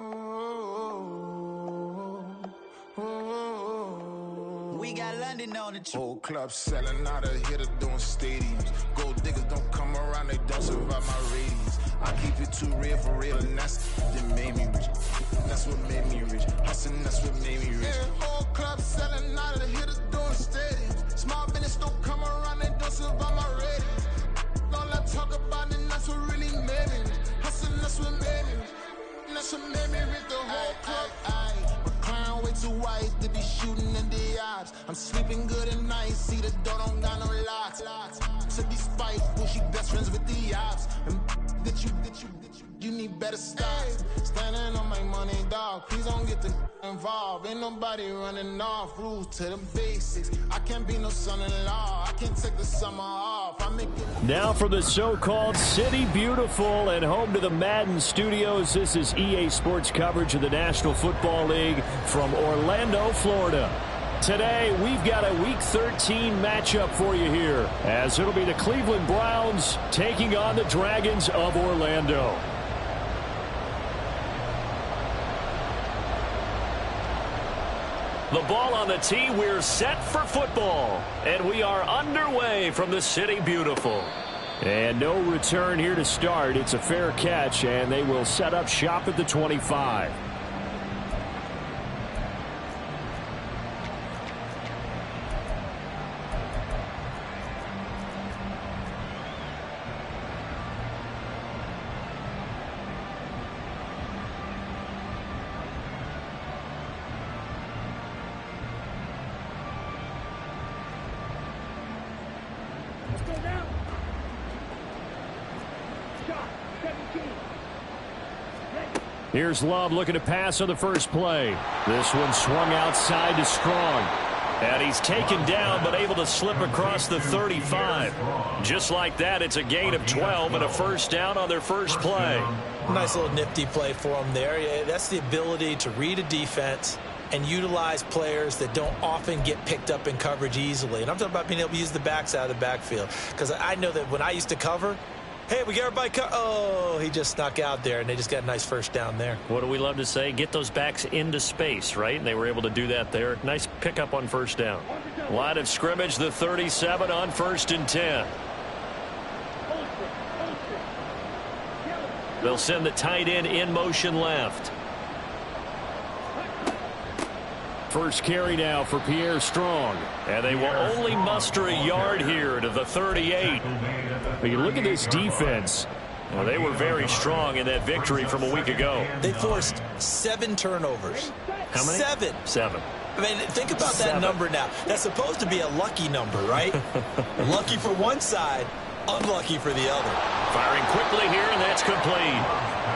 We got London on the Whole club selling out of here to doing stadiums. Gold diggers don't come around, they don't survive my ratings. I keep it too real for real, and that's that made me rich. That's what made me rich. Hustling, that's what made me rich. Yeah, whole club selling out of here to doing stadiums. Small business don't come around, they don't survive my ratings. All I talk about it, that's what really made me rich. Hustling, that's what made me rich. That's what made me rich. The whole club. Clown way too white to be shooting in the eyes. I'm sleeping good at night, see the door don't got no locks. To be spiteful, she best friends with the ops. And you need better stop. Standing on my money, dog. Please don't get the involved. Ain't nobody running off. Rules to the basics. I can't be no son-in-law. I can't take the summer off. I make it. Now for the so-called City Beautiful and home to the Madden Studios. This is EA Sports coverage of the National Football League from Orlando, Florida. Today, we've got a Week 13 matchup for you here, as it'll be the Cleveland Browns taking on the Dragons of Orlando. The ball on the tee, we're set for football, and we are underway from the City Beautiful. And no return here to start. It's a fair catch, and they will set up shop at the 25. Here's Love looking to pass on the first play. This one swung outside to Strong. And he's taken down but able to slip across the 35. Just like that, it's a gain of 12 and a first down on their first play. Nice little nifty play for him there. Yeah, that's the ability to read a defense and utilize players that don't often get picked up in coverage easily. And I'm talking about being able to use the backside of the backfield. Because I know that when I used to cover, hey, we got everybody oh, he just snuck out there, and they just got a nice first down there. What do we love to say? Get those backs into space, right? And they were able to do that there. Nice pickup on first down. Line of scrimmage, the 37 on 1st and 10. They'll send the tight end in motion left. First carry now for Pierre Strong. And they will only muster a yard here to the 38. But you look at this defense. Well, they were very strong in that victory from a week ago. They forced 7 turnovers. How many? 7. 7. I mean, think about that number now. That's supposed to be a lucky number, right? Lucky for one side, unlucky for the other. Firing quickly here, and that's complete.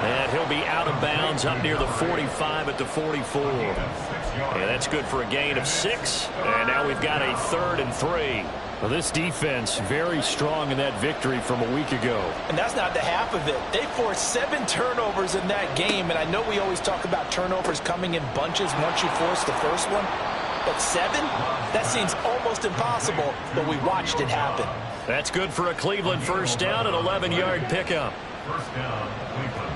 And he'll be out of bounds up near the 45 at the 44. And that's good for a gain of 6. And now we've got a 3rd and 3. Well, this defense very strong in that victory from a week ago. And that's not the half of it. They forced 7 turnovers in that game. And I know we always talk about turnovers coming in bunches once you force the first one. But 7? That seems almost impossible. But we watched it happen. That's good for a Cleveland first down, an 11-yard pickup. First down, Cleveland.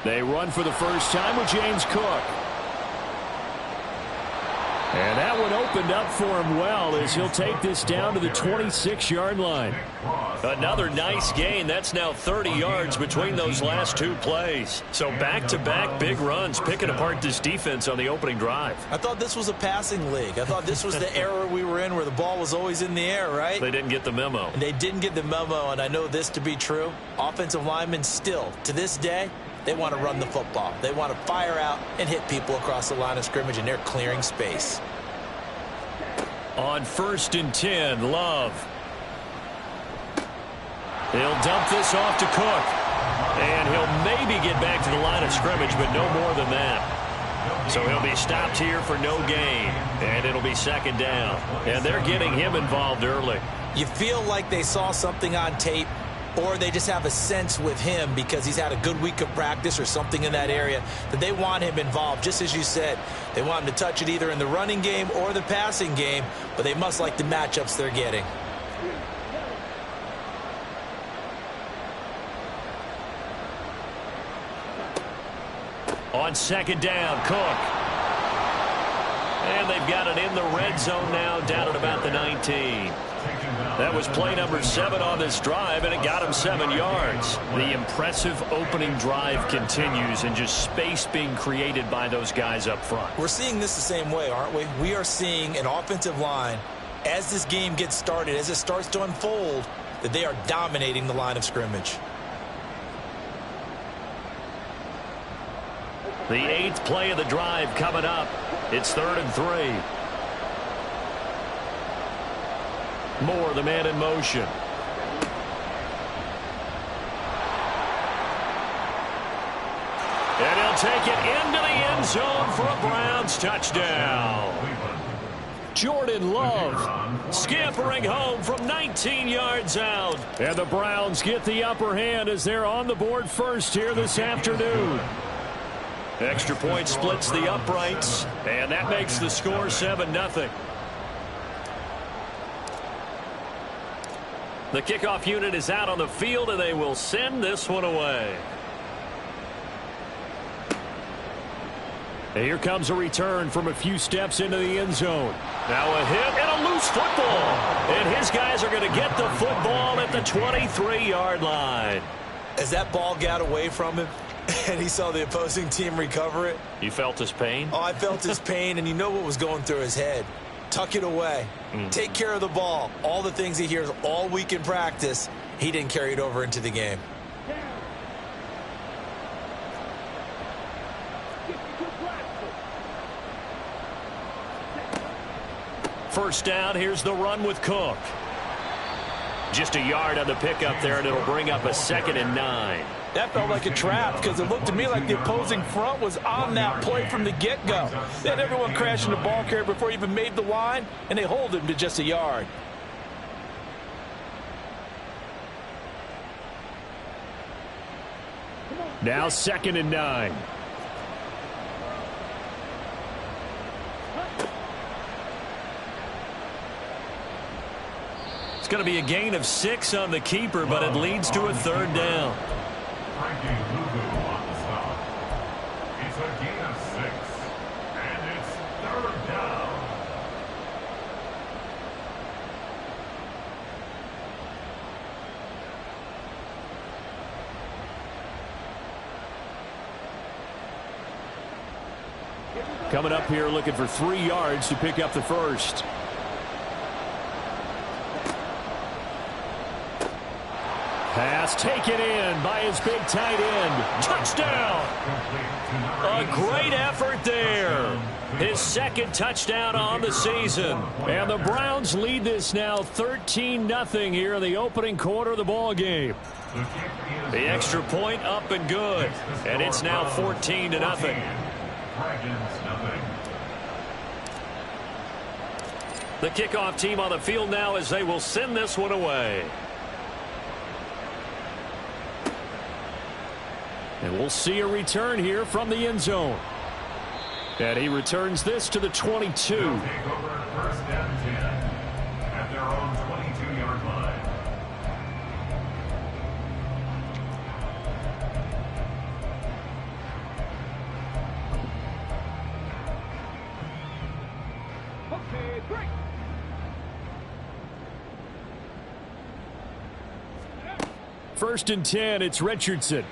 They run for the first time with James Cook. And that one opened up for him well as he'll take this down to the 26-yard line. Another nice gain. That's now 30 yards between those last 2 plays. So back-to-back big runs picking apart this defense on the opening drive. I thought this was a passing league. I thought this was the era we were in where the ball was always in the air, right? They didn't get the memo. And they didn't get the memo, and I know this to be true. Offensive linemen still, to this day, they want to run the football. They want to fire out and hit people across the line of scrimmage, and they're clearing space. On 1st and 10, Love. He'll dump this off to Cook. And he'll maybe get back to the line of scrimmage, but no more than that. So he'll be stopped here for no gain. And it'll be 2nd down. And they're getting him involved early. You feel like they saw something on tape, or they just have a sense with him because he's had a good week of practice or something in that area that they want him involved. Just as you said, they want him to touch it either in the running game or the passing game, but they must like the matchups they're getting. On second down, Cook. And they've got it in the red zone now, down at about the 19. That was play number 7 on this drive, and it got him 7 yards. The impressive opening drive continues, and just space being created by those guys up front. We're seeing this the same way, aren't we? We are seeing an offensive line, as this game gets started, as it starts to unfold, that they are dominating the line of scrimmage. The 8th play of the drive coming up. It's 3rd and 3. Moore, the man in motion. And he'll take it into the end zone for a Browns touchdown. Jordan Love scampering home from 19 yards out. And the Browns get the upper hand as they're on the board first here this afternoon. Extra point splits the uprights, and that makes the score 7-0. The kickoff unit is out on the field, and they will send this one away. And here comes a return from a few steps into the end zone. Now a hit and a loose football. And his guys are going to get the football at the 23-yard line. As that ball got away from him, and he saw the opposing team recover it. You felt his pain? Oh, I felt his pain, and you know what was going through his head. Tuck it away. Take care of the ball. All the things he hears all week in practice, he didn't carry it over into the game. First down, here's the run with Cook. Just a yard on the pickup there, and it'll bring up a 2nd and 9. That felt like a trap because it looked to me like the opposing front was on that play from the get-go. They had everyone crashing the ball carrier before he even made the line, and they hold him to just a yard. Now 2nd and 9. It's going to be a gain of 6 on the keeper, but it leads to a 3rd down. Frankie Luvu on the stop. It's a gain of 6, and it's 3rd down. Coming up here looking for 3 yards to pick up the first. Pass taken in by his big tight end. Touchdown! A great effort there. His 2nd touchdown on the season. And the Browns lead this now 13-0 here in the opening quarter of the ball game. The extra point up and good. And it's now 14-0. The kickoff team on the field now as they will send this one away. And we'll see a return here from the end zone. And he returns this to the 22. Take over 1st and 10 at their own 22-yard line. Okay, break. First and 10, it's Richardson.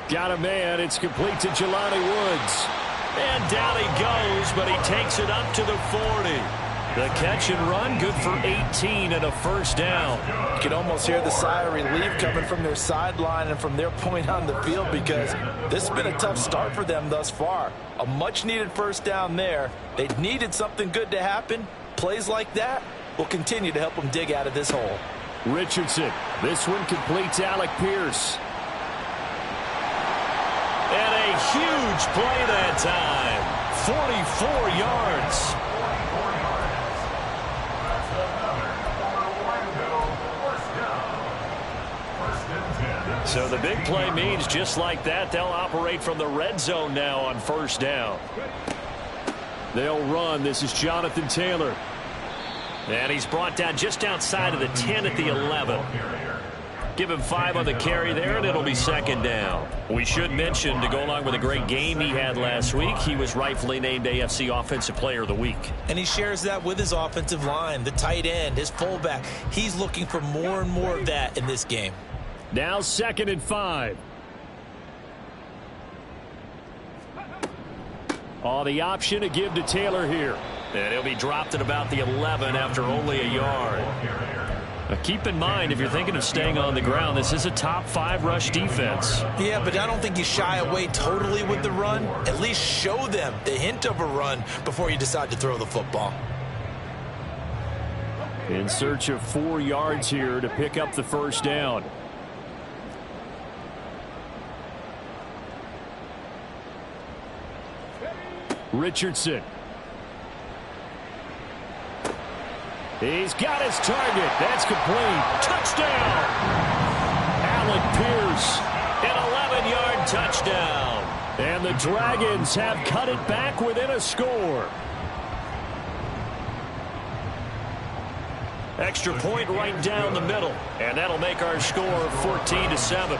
Got a man. It's complete to Jelani Woods. And down he goes, but he takes it up to the 40. The catch and run, good for 18 and a 1st down. You can almost hear the sigh of relief coming from their sideline and from their point on the field because this has been a tough start for them thus far. A much-needed 1st down there. They needed something good to happen. Plays like that will continue to help them dig out of this hole. Richardson. This one completes Alec Pierce. And a huge play that time. 44 yards. So the big play means just like that, they'll operate from the red zone now on 1st down. They'll run. This is Jonathan Taylor. And he's brought down just outside of the 10 at the 11. Give him 5 on the carry there, and it'll be second down. We should mention, to go along with a great game he had last week, he was rightfully named AFC Offensive Player of the Week. And he shares that with his offensive line, the tight end, his fullback. He's looking for more and more of that in this game. Now 2nd and 5. Oh, the option to give to Taylor here. And he'll be dropped at about the 11 after only a yard. Now keep in mind, if you're thinking of staying on the ground, this is a top 5 rush defense. Yeah, but I don't think you shy away totally with the run. At least show them the hint of a run before you decide to throw the football. In search of 4 yards here to pick up the first down. Richardson. He's got his target. That's complete. Touchdown! Alec Pierce, an 11-yard touchdown. And the Dragons have cut it back within a score. Extra point right down the middle. And that'll make our score 14-7.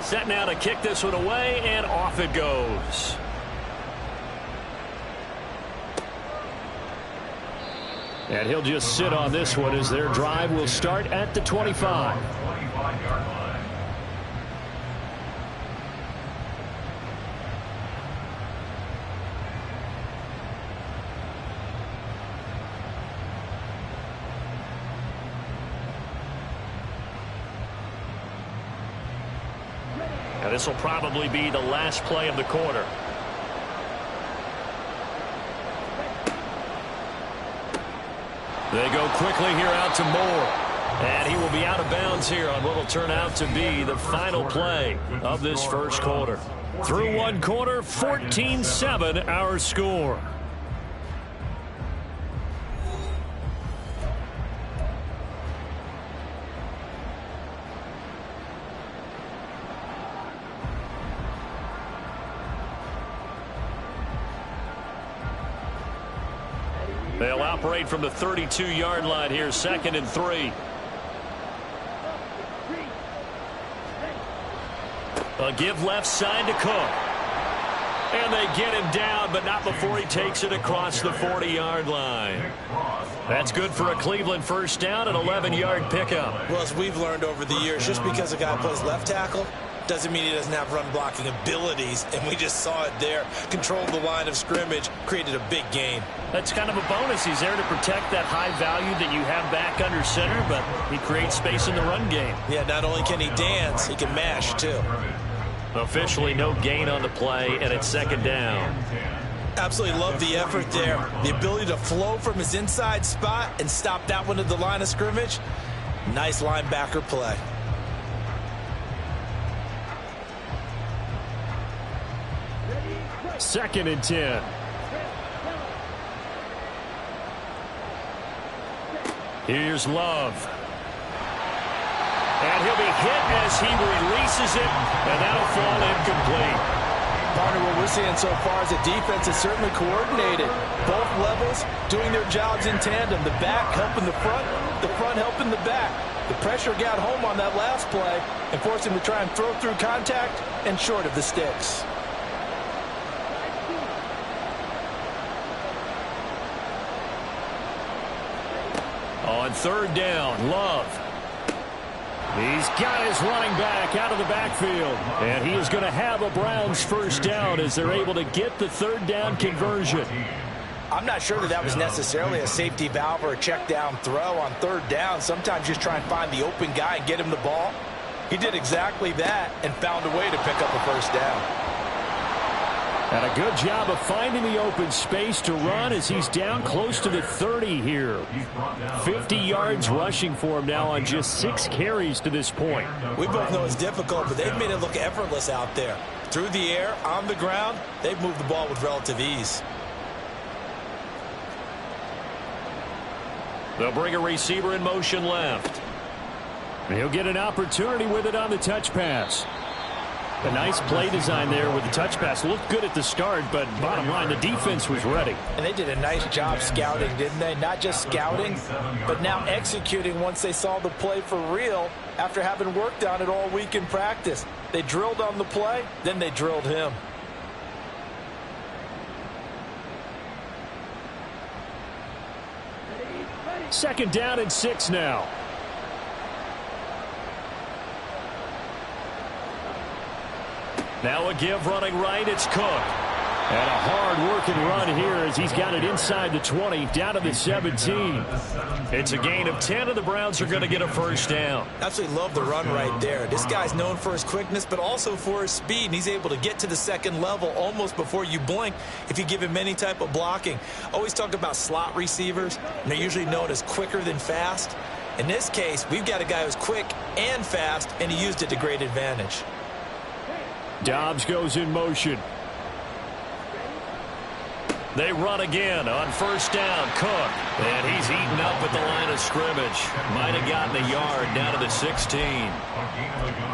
Set now to kick this one away, and off it goes. And he'll just sit on this one as their drive will start at the 25. Now this will probably be the last play of the quarter. They go quickly here out to Moore. And he will be out of bounds here on what will turn out to be the final play of this first quarter. Through one quarter, 14-7 our score. They'll operate from the 32-yard line here, 2nd and 3. A give left side to Cook. And they get him down, but not before he takes it across the 40-yard line. That's good for a Cleveland first down, an 11-yard pickup. Well, as we've learned over the years, just because a guy plays left tackle doesn't mean he doesn't have run blocking abilities, and we just saw it there. Controlled the line of scrimmage, created a big gain. That's kind of a bonus. He's there to protect that high value that you have back under center, but he creates space in the run game. Yeah, not only can he dance, he can mash, too. Officially no gain on the play, and it's 2nd down. Absolutely love the effort there. The ability to flow from his inside spot and stop that one at the line of scrimmage. Nice linebacker play. Second and 10. Here's Love. And he'll be hit as he releases it, and that'll fall incomplete. Partner, what we're seeing so far is the defense is certainly coordinated. Both levels doing their jobs in tandem. The back helping the front helping the back. The pressure got home on that last play and forced him to try and throw through contact and short of the sticks. On 3rd down, Love. He's got his running back out of the backfield. And he is going to have a Browns first down as they're able to get the 3rd down conversion. I'm not sure that was necessarily a safety valve or a check down throw on 3rd down. Sometimes just try and find the open guy and get him the ball. He did exactly that and found a way to pick up a first down. And a good job of finding the open space to run as he's down close to the 30 here. 50 yards rushing for him now on just 6 carries to this point. We both know it's difficult, but they've made it look effortless out there. Through the air, on the ground, they've moved the ball with relative ease. They'll bring a receiver in motion left. He'll get an opportunity with it on the touch pass. A nice play design there with the touch pass. Looked good at the start, but bottom line, the defense was ready. And they did a nice job scouting, didn't they? Not just scouting, but now executing once they saw the play for real after having worked on it all week in practice. They drilled on the play, then they drilled him. Second down and 6 now. Now a give running right, it's Cook. And a hard-working run here as he's got it inside the 20, down to the 17. It's a gain of 10, and the Browns are going to get a first down. Absolutely love the run right there. This guy's known for his quickness, but also for his speed, and he's able to get to the second level almost before you blink if you give him any type of blocking. Always talk about slot receivers, and they're usually known as quicker than fast. In this case, we've got a guy who's quick and fast, and he used it to great advantage. Dobbs goes in motion. They run again on first down. Cook. And he's eaten up at the line of scrimmage. Might have gotten a yard down to the 16.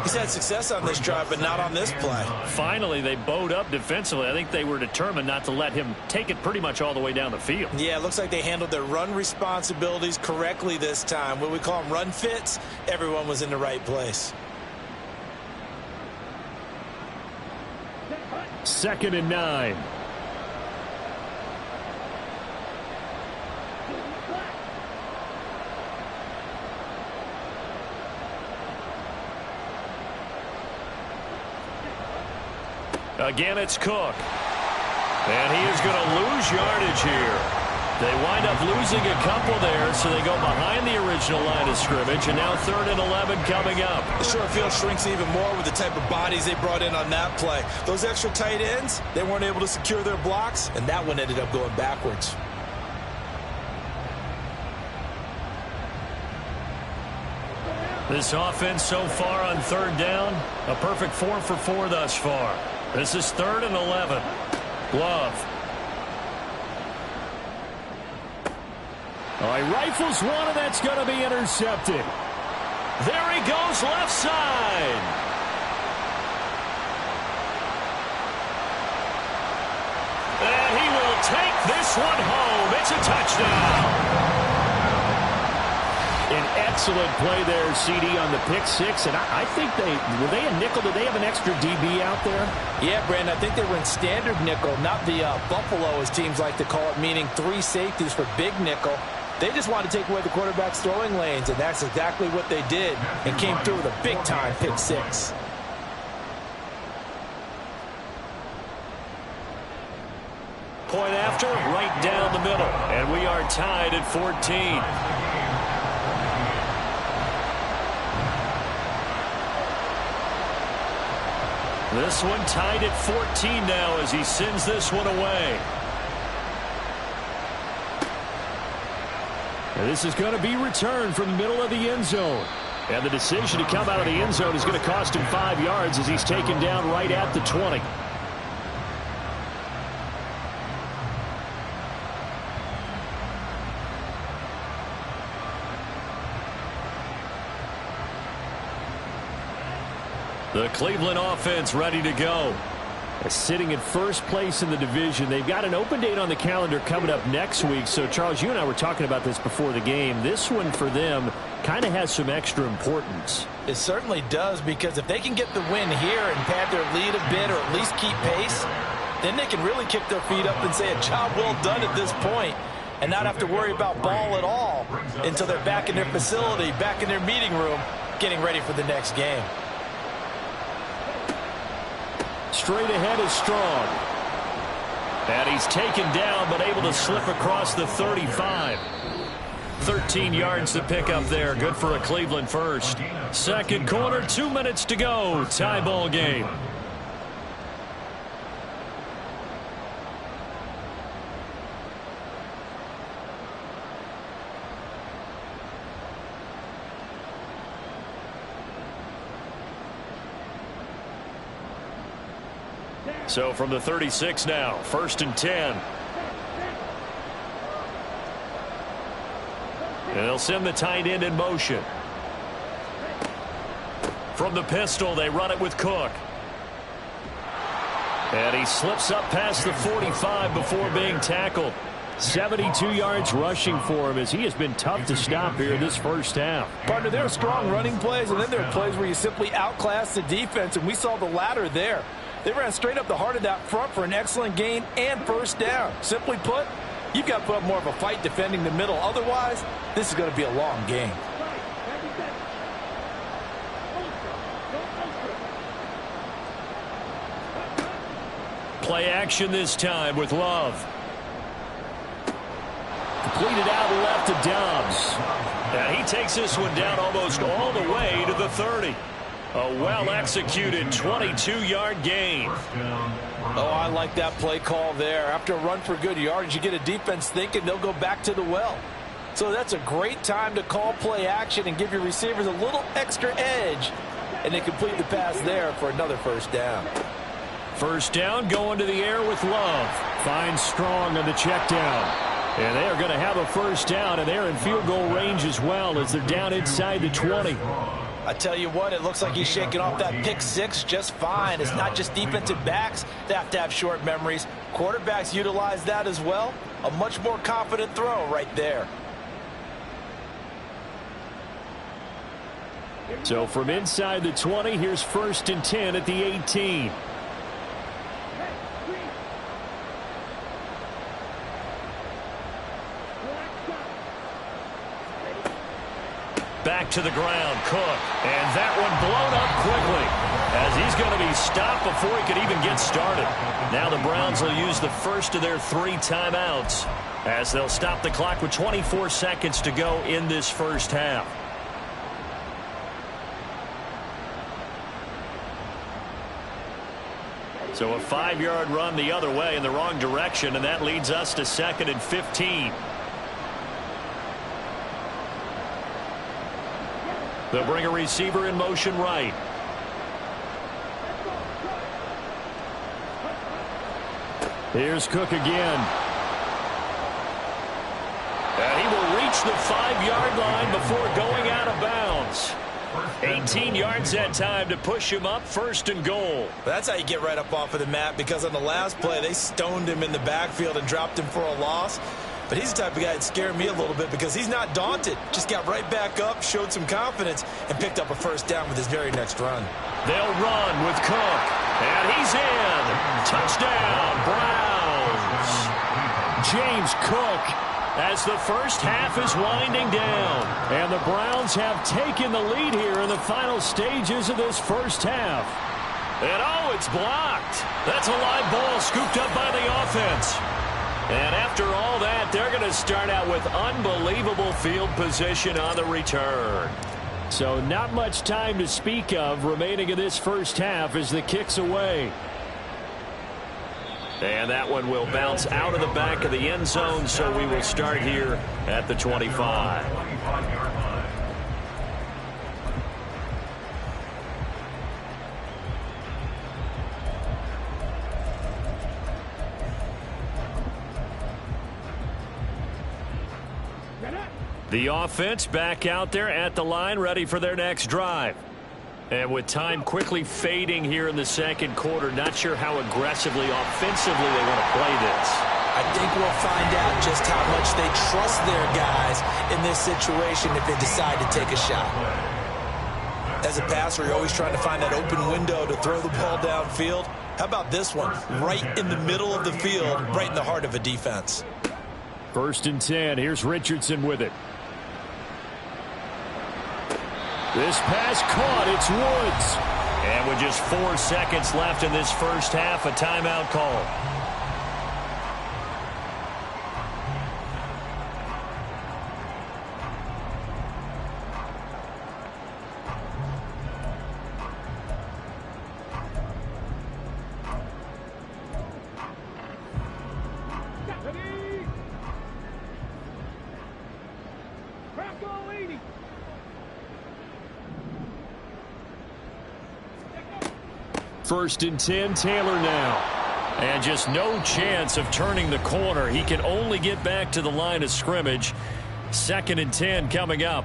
He's had success on this drive, but not on this play. Finally, they bowed up defensively. I think they were determined not to let him take it pretty much all the way down the field. Yeah, it looks like they handled their run responsibilities correctly this time. What we call them run fits, everyone was in the right place. Second and 9. Again, it's Cook. And he is going to lose yardage here. They wind up losing a couple there, so they go behind the original line of scrimmage, and now 3rd and 11 coming up. The short field shrinks even more with the type of bodies they brought in on that play. Those extra tight ends, they weren't able to secure their blocks, and that one ended up going backwards. This offense so far on 3rd down, a perfect 4 for 4 thus far. This is 3rd and 11. Love. All right, rifles one, and that's going to be intercepted. There he goes, left side. And he will take this one home. It's a touchdown. An excellent play there, CD, on the pick six. And I think were they a nickel? Did they have an extra DB out there? Yeah, Brandon, I think they were in standard nickel, not the Buffalo, as teams like to call it, meaning 3 safeties for big nickel. They just wanted to take away the quarterback's throwing lanes, and that's exactly what they did, and came through with a big-time pick six. Point after, right down the middle. And we are tied at 14. This one tied at 14 now as he sends this one away. And this is going to be returned from the middle of the end zone. And the decision to come out of the end zone is going to cost him 5 yards as he's taken down right at the 20. The Cleveland offense ready to go. Sitting in first place in the division. They've got an open date on the calendar coming up next week. So, Charles, you and I were talking about this before the game. This one for them kind of has some extra importance. It certainly does, because if they can get the win here and pad their lead a bit or at least keep pace, then they can really kick their feet up and say a job well done at this point and not have to worry about ball at all until they're back in their facility, back in their meeting room, getting ready for the next game. Straight ahead is Strong. And he's taken down but able to slip across the 35. 13 yards to pick up there. Good for a Cleveland first. Second quarter, 2 minutes to go. Tie ball game. So from the 36 now, 1st and 10. And they'll send the tight end in motion. From the pistol, they run it with Cook. And he slips up past the 45 before being tackled. 72 yards rushing for him as he has been tough to stop here this first half. Partner, there are strong running plays, and then there are plays where you simply outclass the defense, and we saw the latter there. They ran straight up the heart of that front for an excellent gain and first down. Simply put, you've got to put up more of a fight defending the middle. Otherwise, this is going to be a long game. Play action this time with Love. Completed out left to Dobbs. And he takes this one down almost all the way to the 30. A well-executed 22-yard gain. Oh, I like that play call there. After a run for good yardage, you get a defense thinking they'll go back to the well. So that's a great time to call play action and give your receivers a little extra edge. And they complete the pass there for another first down. First down going to the air with Love. Finds Strong on the check down. And they are going to have a first down, and they're in field goal range as well as they're down inside the 20. I tell you what, it looks like he's shaking off that pick six just fine. It's not just defensive backs that have to have short memories. Quarterbacks utilize that as well. A much more confident throw right there. So from inside the 20, here's 1st and 10 at the 18. Back to the ground, Cook. And that one blown up quickly as he's going to be stopped before he could even get started. Now the Browns will use the first of their 3 timeouts as they'll stop the clock with 24 seconds to go in this first half. So a 5-yard run the other way in the wrong direction, and that leads us to 2nd and 15. They'll bring a receiver in motion right. Here's Cook again. And he will reach the 5-yard line before going out of bounds. 18 yards that time to push him up, 1st and goal. That's how you get right up off of the mat, because on the last play, they stoned him in the backfield and dropped him for a loss. But he's the type of guy that scared me a little bit because he's not daunted. Just got right back up, showed some confidence, and picked up a first down with his very next run. They'll run with Cook. And he's in. Touchdown, Browns. James Cook as the first half is winding down. And the Browns have taken the lead here in the final stages of this first half. And oh, it's blocked. That's a live ball scooped up by the offense. And after all that, they're going to start out with unbelievable field position on the return. So not much time to speak of remaining in this first half as the kick's away. And that one will bounce out of the back of the end zone, so we will start here at the 25. The offense back out there at the line, ready for their next drive. And with time quickly fading here in the second quarter, not sure how aggressively, offensively they want to play this. I think we'll find out just how much they trust their guys in this situation if they decide to take a shot. As a passer, you're always trying to find that open window to throw the ball downfield. How about this one? Right in the middle of the field, right in the heart of a defense. 1st and 10. Here's Richardson with it. This pass caught. It's Woods. And with just 4 seconds left in this first half, a timeout call. First and 10, Taylor now. And just no chance of turning the corner. He can only get back to the line of scrimmage. 2nd and 10 coming up.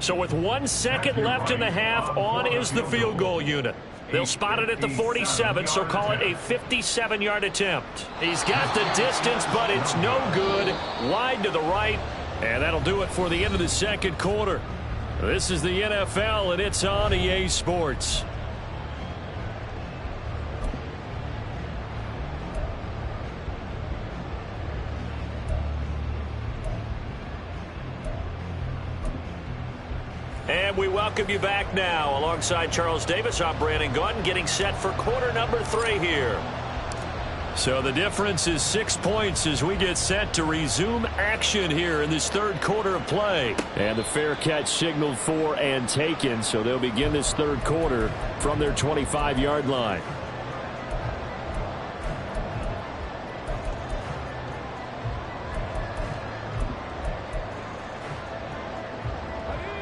So with 1 second left in the half, on is the field goal unit. They'll spot it at the 47, so call it a 57-yard attempt. He's got the distance, but it's no good. Wide to the right, and that'll do it for the end of the second quarter. This is the NFL, and it's on EA Sports. And we welcome you back now. Alongside Charles Davis, I'm Brandon Gunn, getting set for quarter number 3 here. So the difference is 6 points as we get set to resume action here in this third quarter of play. And the fair catch signaled for and taken, so they'll begin this third quarter from their 25-yard line.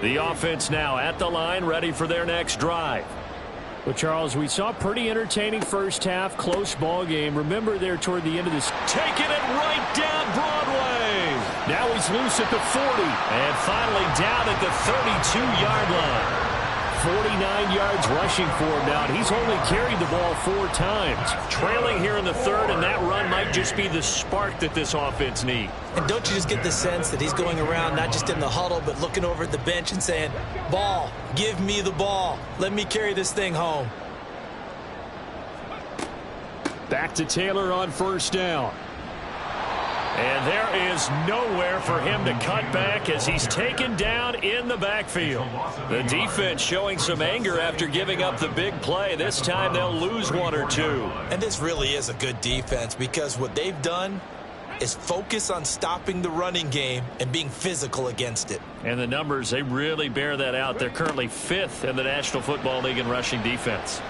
The offense now at the line, ready for their next drive. Well, Charles, we saw a pretty entertaining first half, close ball game. Remember there toward the end of this, taking it right down Broadway. Now he's loose at the 40, and finally down at the 32-yard line. 49 yards rushing for him now. He's only carried the ball 4 times. Trailing here in the third, and that run might just be the spark that this offense needs. And don't you just get the sense that he's going around not just in the huddle, but looking over at the bench and saying, ball, give me the ball. Let me carry this thing home. Back to Taylor on first down. And there is nowhere for him to cut back as he's taken down in the backfield. The defense showing some anger after giving up the big play. This time they'll lose 1 or 2. And this really is a good defense because what they've done is focus on stopping the running game and being physical against it. And the numbers, they really bear that out. They're currently 5th in the National Football League in rushing defense.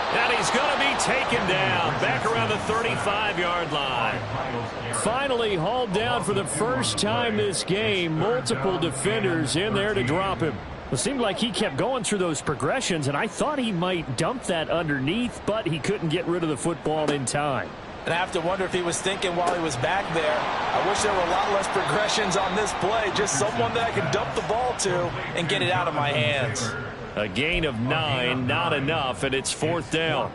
And he's going to be taken down back around the 35-yard line. Finally hauled down for the first time this game. Multiple defenders in there to drop him. It seemed like he kept going through those progressions, and I thought he might dump that underneath, but he couldn't get rid of the football in time. And I have to wonder if he was thinking while he was back there, I wish there were a lot less progressions on this play. Just someone that I could dump the ball to and get it out of my hands. A gain of 9, not enough, and it's 4th down.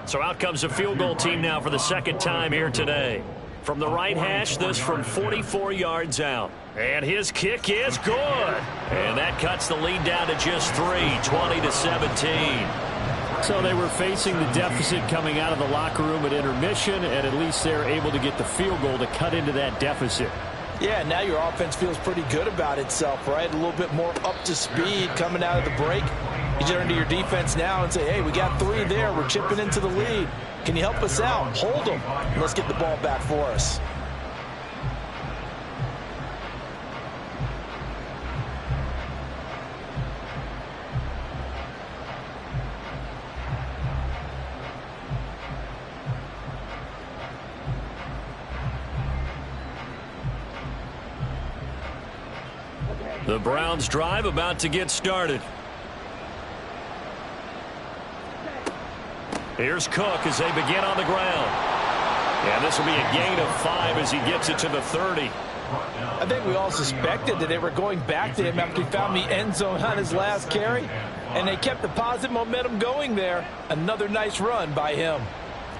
So out comes the field goal team now for the second time here today. From the right hash, this from 44 yards out. And his kick is good. And that cuts the lead down to just 3, 20-17. So they were facing the deficit coming out of the locker room at intermission, and at least they're able to get the field goal to cut into that deficit. Yeah, now your offense feels pretty good about itself, right? A little bit more up to speed coming out of the break. You turn to your defense now and say, hey, we got 3 there. We're chipping into the lead. Can you help us out? Hold them. And let's get the ball back for us. The Browns drive about to get started. Here's Cook as they begin on the ground. And this will be a gain of 5 as he gets it to the 30. I think we all suspected that they were going back to him after he found the end zone on his last carry. And they kept the positive momentum going there. Another nice run by him.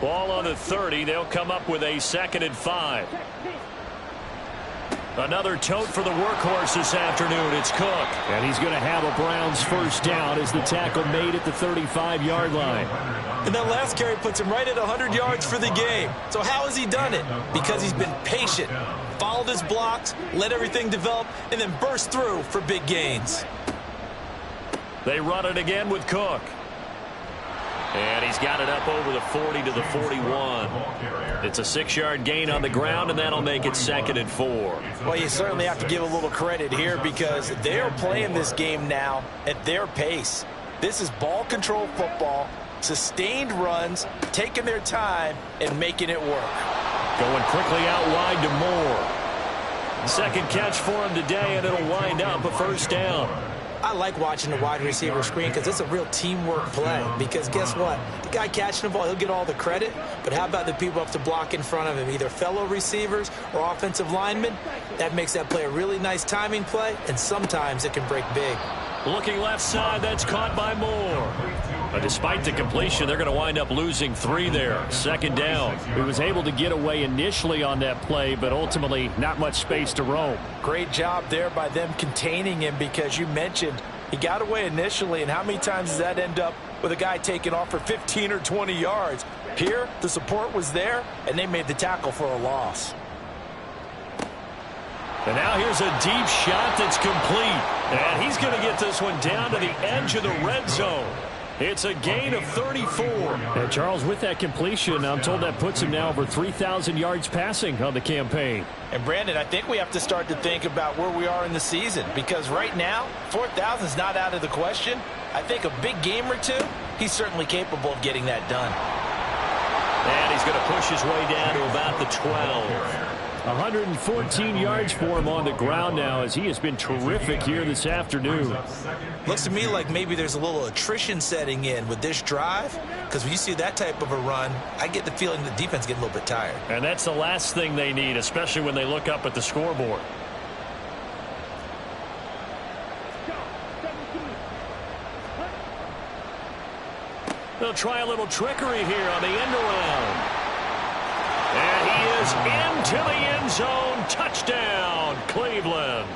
Ball on the 30. They'll come up with a 2nd and 5. Another tote for the workhorse this afternoon. It's Cook. And he's going to have a Browns first down as the tackle made at the 35-yard line. And that last carry puts him right at 100 yards for the game. So how has he done it? Because he's been patient, followed his blocks, let everything develop, and then burst through for big gains. They run it again with Cook. And he's got it up over the 40 to the 41. It's a 6-yard gain on the ground, and that'll make it 2nd and 4. Well, you certainly have to give a little credit here because they're playing this game now at their pace. This is ball control football, sustained runs, taking their time, and making it work. Going quickly out wide to Moore. Second catch for him today, and it'll wind up a first down. I like watching the wide receiver screen because it's a real teamwork play. Because guess what? The guy catching the ball, he'll get all the credit. But how about the people up to block in front of him, either fellow receivers or offensive linemen? That makes that play a really nice timing play, and sometimes it can break big. Looking left side, that's caught by Moore. But despite the completion, they're going to wind up losing 3 there. Second down. He was able to get away initially on that play, but ultimately not much space to roam. Great job there by them containing him, because you mentioned he got away initially, and how many times does that end up with a guy taking off for 15 or 20 yards? Here, the support was there, and they made the tackle for a loss. And now here's a deep shot that's complete. And he's going to get this one down to the edge of the red zone. It's a gain of 34. And Charles, with that completion, I'm told that puts him now over 3,000 yards passing on the campaign. And Brandon, I think we have to start to think about where we are in the season, because right now, 4,000 is not out of the question. I think a big game or two, he's certainly capable of getting that done. And he's going to push his way down to about the 12. 114 yards for him on the ground now, as he has been terrific here this afternoon. Looks to me like maybe there's a little attrition setting in with this drive, because when you see that type of a run, I get the feeling the defense getting a little bit tired. And that's the last thing they need, especially when they look up at the scoreboard. They'll try a little trickery here on the end around. And he is into the end zone. Touchdown, Cleveland.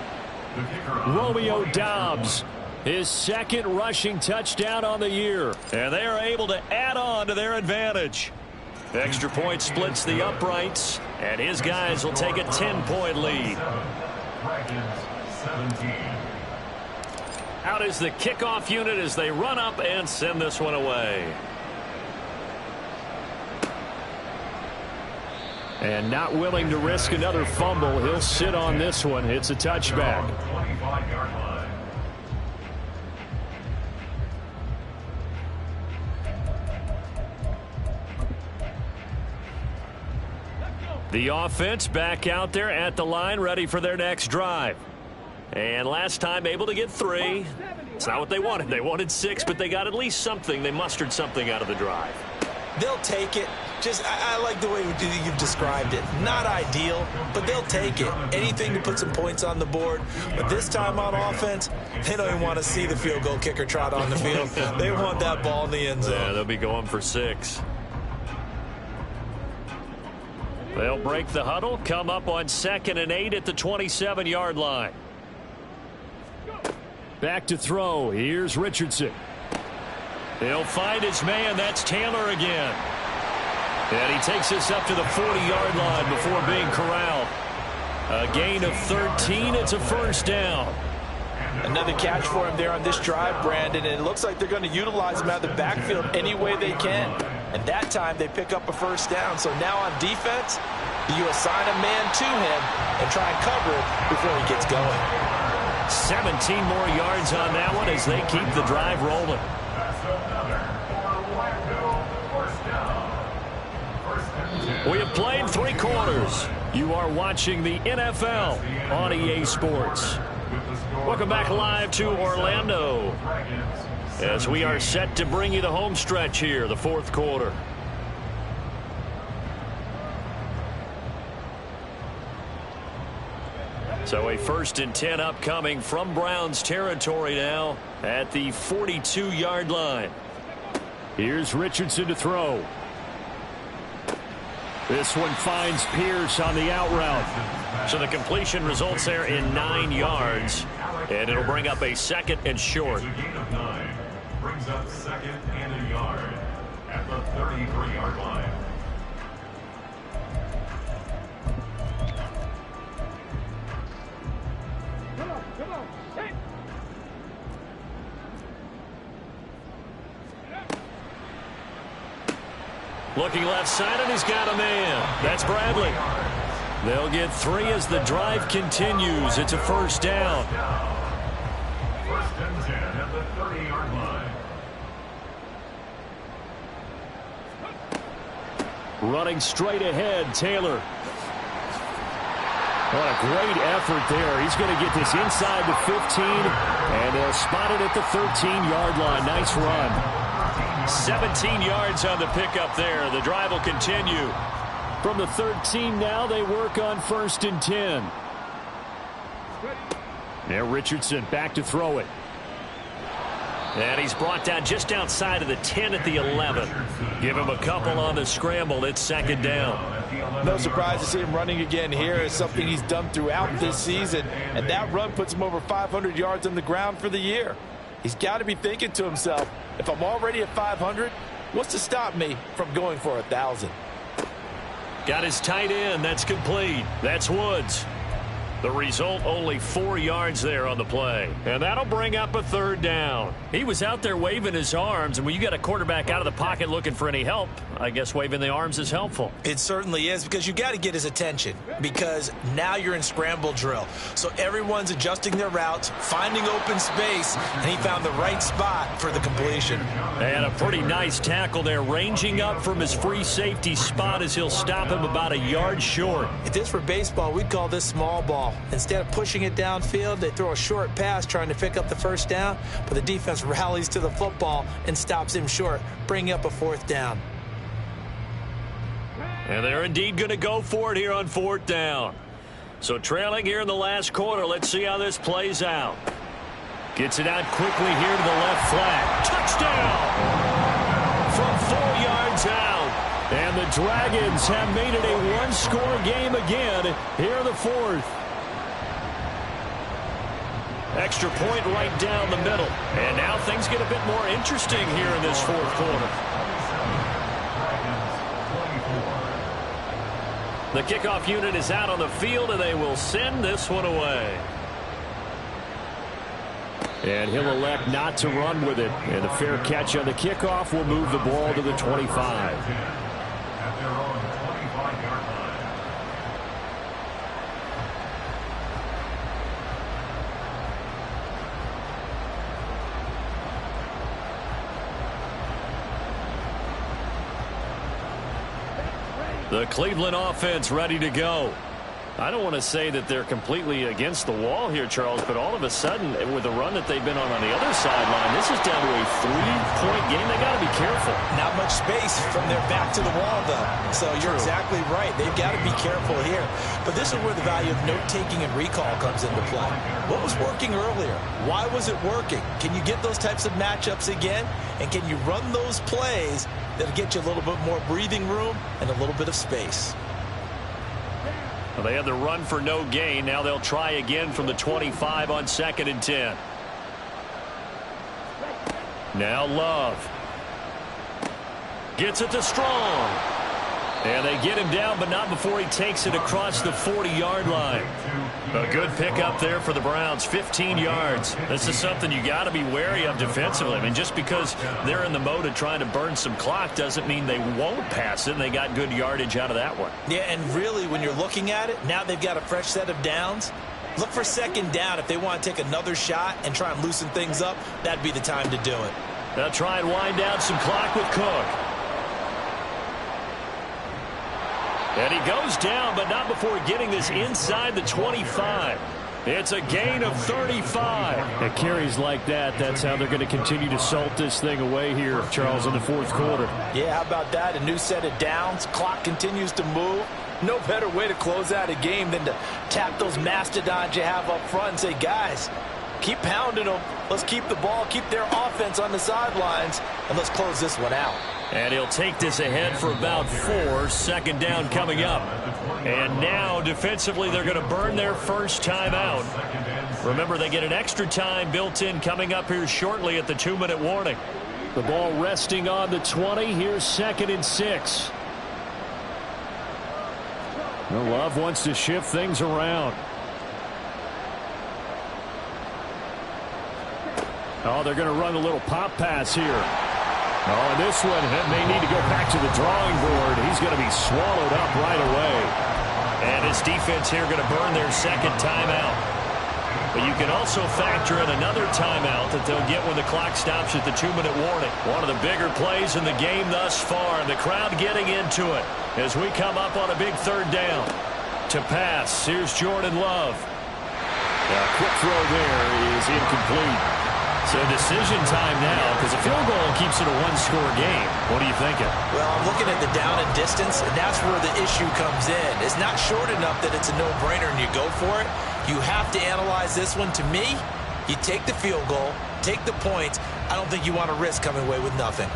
Romeo Doubs, his second rushing touchdown on the year. And they are able to add on to their advantage. Extra point splits the uprights, and his guys will take a 10-point lead. Out is the kickoff unit as they run up and send this one away. And not willing to risk another fumble, he'll sit on this one. It's a touchback. The offense back out there at the line, ready for their next drive. And last time able to get 3. It's not what they wanted. They wanted 6, but they got at least something. They mustered something out of the drive. They'll take it. I like the way you've described it. Not ideal, but they'll take it. Anything to put some points on the board. But this time on offense, they don't even want to see the field goal kicker trot on the field. They want that ball in the end zone. Yeah, they'll be going for 6. They'll break the huddle, come up on 2nd and 8 at the 27-yard line. Back to throw. Here's Richardson. He'll find his man. That's Taylor again. And he takes us up to the 40-yard line before being corralled. A gain of 13. It's a first down. Another catch for him there on this drive, Brandon. And it looks like they're going to utilize him out of the backfield any way they can. And that time they pick up a first down. So now on defense, you assign a man to him and try and cover it before he gets going. 17 more yards on that one as they keep the drive rolling. We have played 3 quarters. You are watching the NFL on EA Sports. Welcome back live to Orlando as we are set to bring you the home stretch here, the 4th quarter. So a 1st and 10 upcoming from Browns territory now at the 42-yard line. Here's Richardson to throw. This one finds Pierce on the out route. So the completion results there in 9 yards. And it'll bring up a 2nd and short. It's a gain of 9. Brings up 2nd and a yard at the 33-yard line. Looking left side, and he's got a man. That's Bradley. They'll get 3 as the drive continues. It's a first down. 1st and 10 at the 30-yard line. Running straight ahead, Taylor. What a great effort there. He's going to get this inside the 15, and they'll spot it at the 13-yard line. Nice run. 17 yards on the pickup there. The drive will continue. From the 13 now, they work on 1st and 10. Now Richardson back to throw it. And he's brought down just outside of the 10 at the 11. Give him a couple on the scramble. It's 2nd down. No surprise to see him running again here. It's something he's done throughout this season. And that run puts him over 500 yards on the ground for the year. He's got to be thinking to himself, if I'm already at 500, what's to stop me from going for 1,000? Got his tight end. That's complete. That's Woods. The result, only 4 yards there on the play. And that'll bring up a 3rd down. He was out there waving his arms, and when you got a quarterback out of the pocket looking for any help, I guess waving the arms is helpful. It certainly is, because you got to get his attention, because now you're in scramble drill. So everyone's adjusting their routes, finding open space, and he found the right spot for the completion. And a pretty nice tackle there, ranging up from his free safety spot as he'll stop him about a yard short. If this were baseball, we'd call this small ball. Instead of pushing it downfield, they throw a short pass trying to pick up the 1st down, but the defense rallies to the football and stops him short, bringing up a 4th down. And they're indeed going to go for it here on 4th down. So trailing here in the last quarter, let's see how this plays out. Gets it out quickly here to the left flat. Touchdown! From 4 yards out. And the Dragons have made it a one-score game again here in the 4th. Extra point right down the middle. And now things get a bit more interesting here in this 4th quarter. The kickoff unit is out on the field, and they will send this one away. And he'll elect not to run with it. And the fair catch on the kickoff will move the ball to the 25. The Cleveland offense ready to go. I don't want to say that they're completely against the wall here, Charles, but all of a sudden, with the run that they've been on the other sideline, this is down to a 3-point game. They got to be careful. Not much space from their back to the wall, though. So you're exactly right. They've got to be careful here. But this is where the value of note-taking and recall comes into play. What was working earlier? Why was it working? Can you get those types of matchups again? And can you run those plays that'll get you a little bit more breathing room and a little bit of space? Well, they had the run for no gain. Now they'll try again from the 25 on 2nd and 10. Now Love. Gets it to Strong. And they get him down, but not before he takes it across the 40-yard line. A good pickup there for the Browns, 15 yards. This is something you got to be wary of defensively. I mean, just because they're in the mode of trying to burn some clock doesn't mean they won't pass it, and they got good yardage out of that one. Yeah, and really, when you're looking at it, now they've got a fresh set of downs. Look for 2nd down. If they want to take another shot and try and loosen things up, that'd be the time to do it. They'll try and wind down some clock with Cook. And he goes down, but not before getting this inside the 25. It's a gain of 35. At carries like that, that's how they're going to continue to salt this thing away here, Charles, in the 4th quarter. Yeah, how about that? A new set of downs. Clock continues to move. No better way to close out a game than to tap those mastodons you have up front and say, guys, keep pounding them. Let's keep the ball, keep their offense on the sidelines, and let's close this one out. And he'll take this ahead for about 4. 2nd down coming up. And now, defensively, they're going to burn their first time out. Remember, they get an extra time built in coming up here shortly at the 2-minute warning. The ball resting on the 20. Here's 2nd and 6. Well, Love wants to shift things around. Oh, they're going to run a little pop pass here. Oh, and this one may need to go back to the drawing board. He's going to be swallowed up right away. And his defense here going to burn their 2nd timeout. But you can also factor in another timeout that they'll get when the clock stops at the 2-minute warning. One of the bigger plays in the game thus far, and the crowd getting into it as we come up on a big 3rd down. To pass, here's Jordan Love. A quick throw there is incomplete. So decision time now, because a field goal keeps it a one-score game. What are you thinking? Well, I'm looking at the down and distance, and that's where the issue comes in. It's not short enough that it's a no-brainer and you go for it. You have to analyze this one. To me, you take the field goal, take the points. I don't think you want to risk coming away with nothing.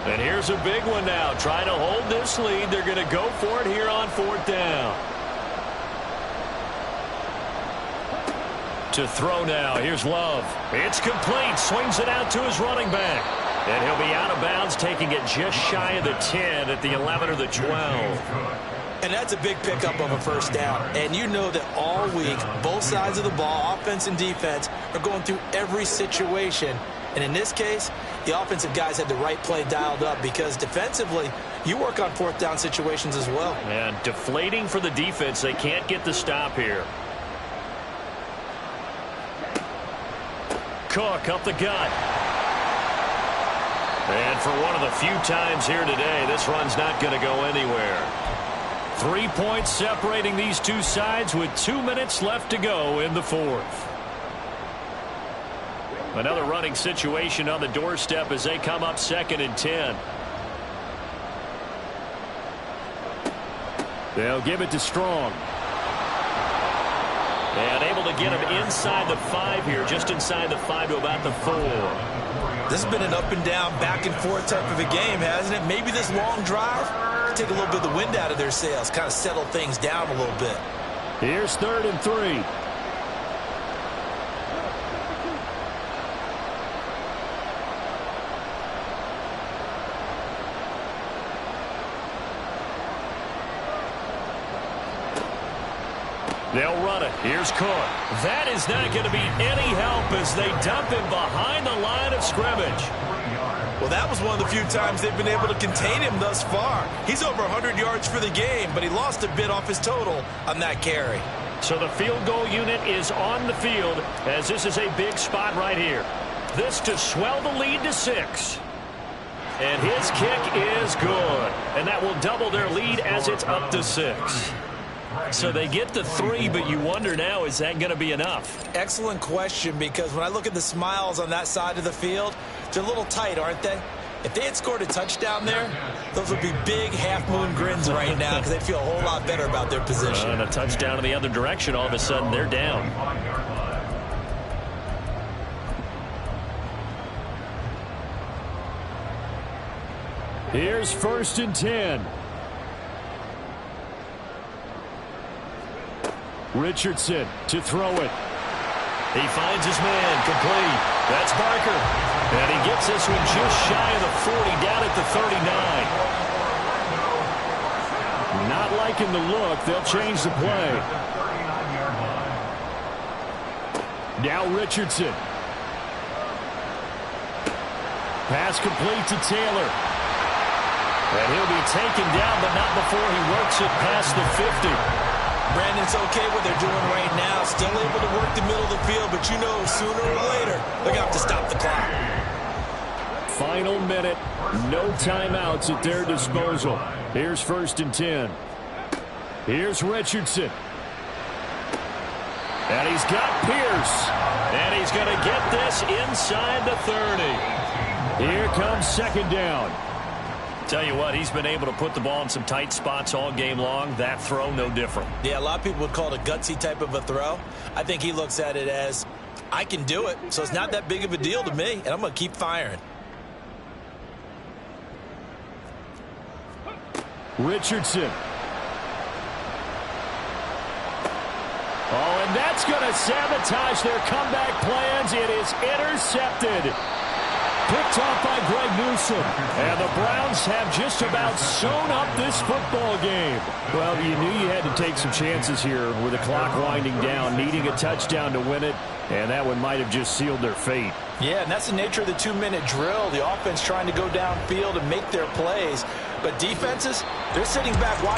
And here's a big one now. Trying to hold this lead. They're going to go for it here on 4th down. To throw now. Here's Love. It's complete. Swings it out to his running back. And he'll be out of bounds, taking it just shy of the 10 at the 11 or the 12. And that's a big pickup of a first down. And you know that all week, both sides of the ball, offense and defense, are going through every situation. And in this case, the offensive guys had the right play dialed up because defensively, you work on 4th down situations as well. And deflating for the defense. They can't get the stop here. Cook up the gut. And for one of the few times here today, this run's not going to go anywhere. 3 points separating these two sides with 2 minutes left to go in the 4th. Another running situation on the doorstep as they come up 2nd and 10. They'll give it to Strong. And able to get him inside the 5 here, just inside the 5 to about the 4. This has been an up and down, back and forth type of a game, hasn't it? Maybe this long drive can take a little bit of the wind out of their sails, kind of settle things down a little bit. Here's 3rd and 3. They'll run it. Here's Cook. That is not going to be any help as they dump him behind the line of scrimmage. Well, that was one of the few times they've been able to contain him thus far. He's over 100 yards for the game, but he lost a bit off his total on that carry. So the field goal unit is on the field as this is a big spot right here. This to swell the lead to 6. And his kick is good. And that will double their lead as it's up to 6. So they get the 3, but you wonder now, is that going to be enough? Excellent question, because when I look at the smiles on that side of the field, they're a little tight, aren't they? If they had scored a touchdown there, those would be big half-moon grins right now because they feel a whole lot better about their position. And a touchdown in the other direction, all of a sudden they're down. Here's 1st and 10. Richardson to throw it. He finds his man, complete. That's Barker. And he gets this one just shy of the 40, down at the 39. Not liking the look. They'll change the play. Now Richardson. Pass complete to Taylor. And he'll be taken down, but not before he works it past the 50. Brandon, it's okay what they're doing right now. Still able to work the middle of the field, but you know sooner or later they're going to have to stop the clock. Final minute. No timeouts at their disposal. Here's 1st and 10. Here's Richardson. And he's got Pierce. And he's going to get this inside the 30. Here comes 2nd down. Tell you what, he's been able to put the ball in some tight spots all game long. That throw, no different. Yeah, a lot of people would call it a gutsy type of a throw. I think he looks at it as, I can do it, so it's not that big of a deal to me, and I'm going to keep firing. Richardson. Oh, and that's going to sabotage their comeback plans. It is intercepted. Picked off by Greg Newsome. And the Browns have just about sewn up this football game. Well, you knew you had to take some chances here with the clock winding down, needing a touchdown to win it, and that one might have just sealed their fate. Yeah, and that's the nature of the 2-minute drill. The offense trying to go downfield and make their plays. But defenses, they're sitting back watching.